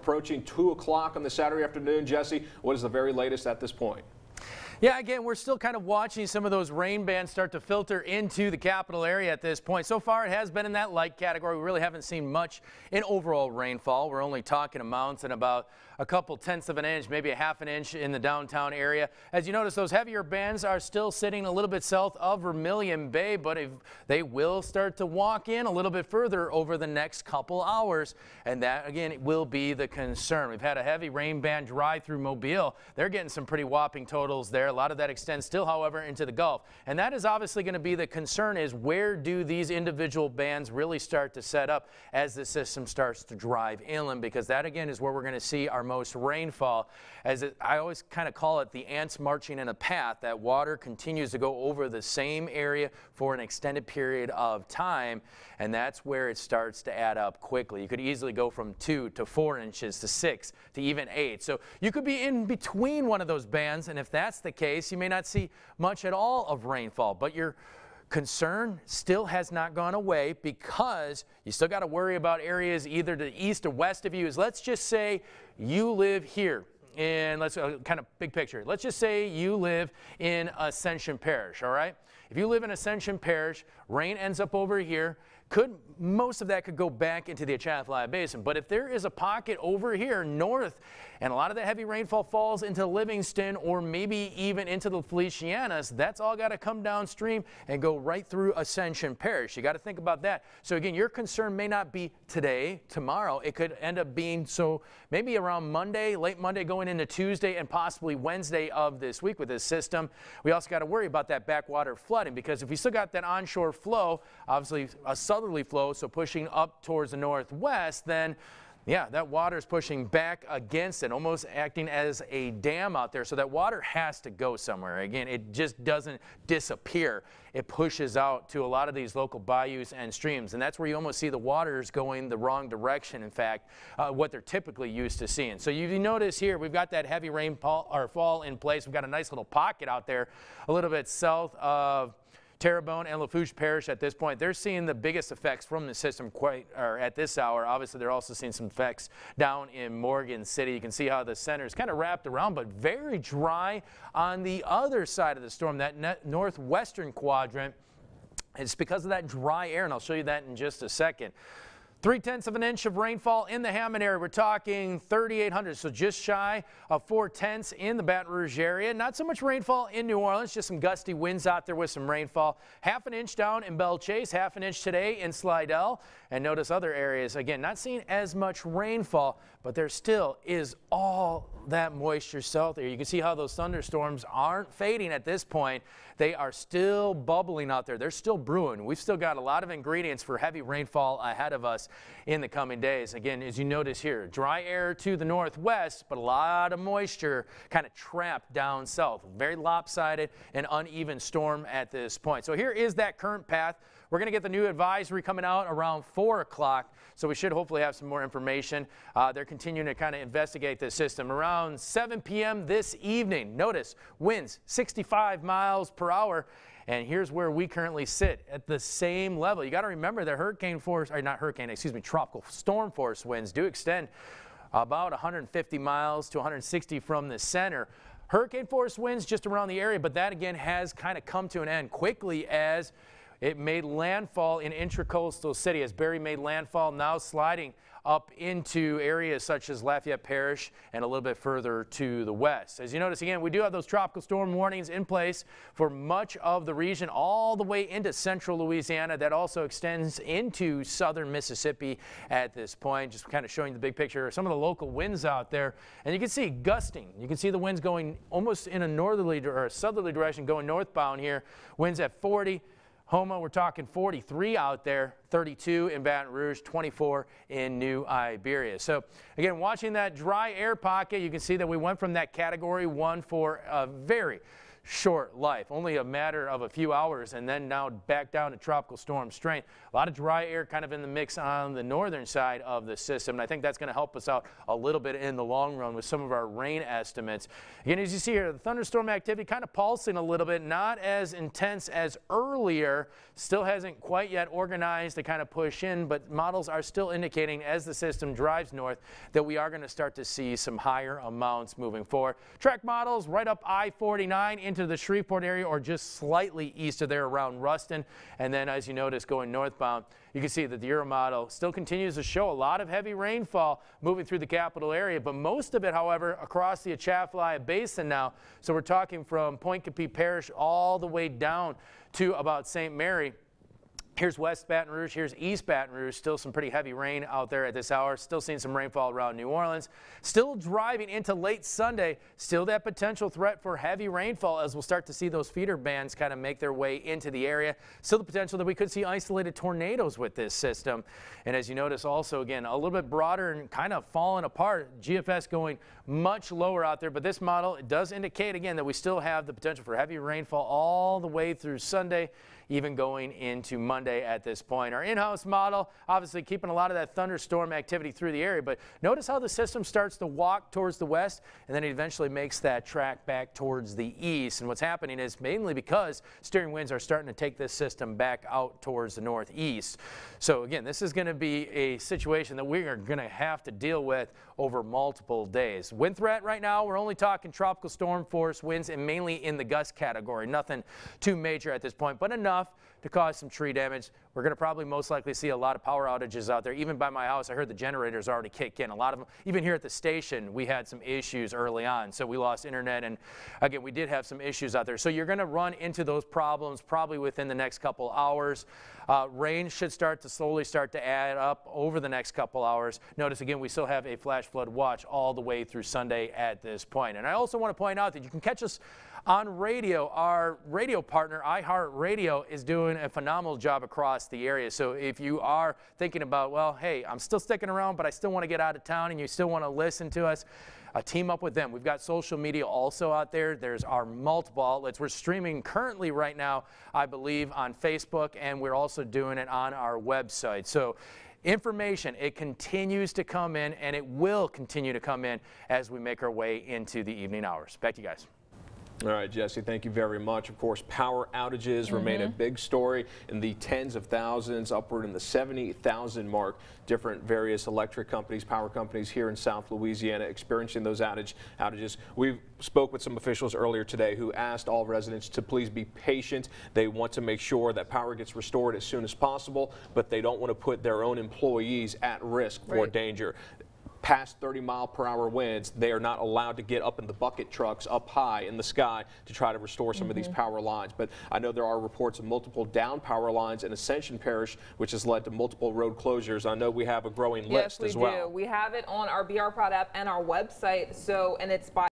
approaching 2 o'clock on the Saturday afternoon. Jesse, what is the very latest at this point? Yeah, again, we're still kind of watching some of those rain bands start to filter into the capital area at this point. So far, it has been in that light category. We really haven't seen much in overall rainfall. We're only talking amounts in about a couple tenths of an inch, maybe a half an inch in the downtown area. As you notice, those heavier bands are still sitting a little bit south of Vermilion Bay, but they will start to walk in a little bit further over the next couple hours, and that, again, will be the concern. We've had a heavy rain band drive through Mobile. They're getting some pretty whopping totals there. A lot of that extends still, however, into the Gulf, and that is obviously going to be the concern, is where do these individual bands really start to set up as the system starts to drive inland, because that, again, is where we're going to see our most rainfall. I always kind of call it the ants marching in a path. That water continues to go over the same area for an extended period of time, and that's where it starts to add up quickly. You could easily go from 2 to 4 inches to 6 to even 8. So you could be in between one of those bands, and if that's the case, you may not see much at all of rainfall, but your concern still has not gone away, because you still got to worry about areas either to the east or west of you. Let's just say you live here, and let's kind of big picture. Let's just say you live in Ascension Parish, all right? If you live in Ascension Parish, rain ends up over here. Most of that could go back into the Atchafalaya Basin. But if there is a pocket over here north, and a lot of that heavy rainfall falls into Livingston or maybe even into the Felicianas, that's all got to come downstream and go right through Ascension Parish. You got to think about that. So again, your concern may not be today, tomorrow. It could end up being so maybe around Monday, late Monday going into Tuesday, and possibly Wednesday of this week with this system. We also got to worry about that backwater flooding, because if you still got that onshore flow, obviously a southerly flow, so pushing up towards the northwest, then yeah, that water is pushing back against it, almost acting as a dam out there. So that water has to go somewhere. Again, it just doesn't disappear. It pushes out to a lot of these local bayous and streams, and that's where you almost see the waters going the wrong direction, in fact, what they're typically used to seeing. So you notice here, we've got that heavy rainfall or fall in place. We've got a nice little pocket out there a little bit south of Terrebonne and Lafourche Parish at this point. They're seeing the biggest effects from the system at this hour. Obviously, they're also seeing some effects down in Morgan City. You can see how the center is kind of wrapped around, but very dry on the other side of the storm, that northwestern quadrant. It's because of that dry air, and I'll show you that in just a second. 3/10 of an inch of rainfall in the Hammond area. We're talking 3,800, so just shy of 4/10 in the Baton Rouge area. Not so much rainfall in New Orleans, just some gusty winds out there with some rainfall. Half an inch down in Belle Chase, half an inch today in Slidell. And notice other areas, again, not seeing as much rainfall, but there still is all that moisture south there. You can see how those thunderstorms aren't fading at this point. They are still bubbling out there. They're still brewing. We've still got a lot of ingredients for heavy rainfall ahead of us in the coming days. Again, as you notice here, dry air to the northwest, but a lot of moisture kind of trapped down south. Very lopsided and uneven storm at this point. So here is that current path. We're going to get the new advisory coming out around 4 o'clock, so we should hopefully have some more information. They're continuing to kind of investigate this system. Around 7 p.m. this evening, notice winds 65 miles per hour. And here's where we currently sit at the same level. You got to remember that tropical storm force winds do extend about 150 miles to 160 from the center. Hurricane force winds just around the area, but that again has kind of come to an end quickly as it made landfall in Intracoastal City. As Barry made landfall, now sliding up into areas such as Lafayette Parish and a little bit further to the west. As you notice, again, we do have those tropical storm warnings in place for much of the region, all the way into central Louisiana. That also extends into southern Mississippi at this point. Just kind of showing the big picture of some of the local winds out there. And you can see gusting. You can see the winds going almost in a northerly or a southerly direction going northbound here. Winds at 40. Houma, we're talking 43 out there, 32 in Baton Rouge, 24 in New Iberia. So again, watching that dry air pocket, you can see that we went from that category 1 for a very short life, only a matter of a few hours, and then now back down to tropical storm strength. A lot of dry air kind of in the mix on the northern side of the system, and I think that's going to help us out a little bit in the long run with some of our rain estimates. Again, as you see here, the thunderstorm activity kind of pulsing a little bit, not as intense as earlier, still hasn't quite yet organized to kind of push in, but models are still indicating as the system drives north that we are going to start to see some higher amounts moving forward. Track models right up I-49 into the Shreveport area or just slightly east of there around Ruston. And then as you notice going northbound, you can see that the Euro model still continues to show a lot of heavy rainfall moving through the capital area, but most of it, however, across the Atchafalaya Basin now. So we're talking from Point Capee Parish all the way down to about St. Mary. Here's West Baton Rouge, here's East Baton Rouge, still some pretty heavy rain out there at this hour, still seeing some rainfall around New Orleans. Still driving into late Sunday, still that potential threat for heavy rainfall as we'll start to see those feeder bands kind of make their way into the area. Still the potential that we could see isolated tornadoes with this system. And as you notice also, again, a little bit broader and kind of falling apart, GFS going much lower out there, but this model, it does indicate again that we still have the potential for heavy rainfall all the way through Sunday, even going into Monday at this point. Our in-house model, obviously keeping a lot of that thunderstorm activity through the area, but notice how the system starts to walk towards the west, and then it eventually makes that track back towards the east. And what's happening is mainly because steering winds are starting to take this system back out towards the northeast. So again, this is going to be a situation that we are going to have to deal with over multiple days. Wind threat right now, we're only talking tropical storm force winds and mainly in the gust category. Nothing too major at this point, but enough to cause some tree damage. We're going to probably most likely see a lot of power outages out there. Even by my house, I heard the generators already kick in. A lot of them, even here at the station, we had some issues early on. So we lost internet, and again, we did have some issues out there. So you're going to run into those problems probably within the next couple hours. Rain should slowly start to add up over the next couple hours. Notice again, we still have a flash flood watch all the way through Sunday at this point. And I also want to point out that you can catch us on radio. Our radio partner, iHeartRadio, is doing a phenomenal job across the area. So if you are thinking about, well, hey, I'm still sticking around, but I still want to get out of town and you still want to listen to us, team up with them. We've got social media also out there. There's our multiple outlets. We're streaming currently right now, I believe, on Facebook, and we're also doing it on our website. So information, it continues to come in, and it will continue to come in as we make our way into the evening hours. Back to you guys. All right, Jesse, thank you very much. Of course, power outages remain a big story in the tens of thousands, upward in the 70,000 mark. Different various electric companies, power companies here in South Louisiana experiencing those outages. We spoke with some officials earlier today who asked all residents to please be patient. They want to make sure that power gets restored as soon as possible, but they don't want to put their own employees at risk for danger. Past 30-mile-per-hour winds, they are not allowed to get up in the bucket trucks up high in the sky to try to restore some of these power lines. But I know there are reports of multiple down power lines in Ascension Parish, which has led to multiple road closures. I know we have a growing list as well. Yes, we do. We have it on our BR Prod app and our website. So, and it's by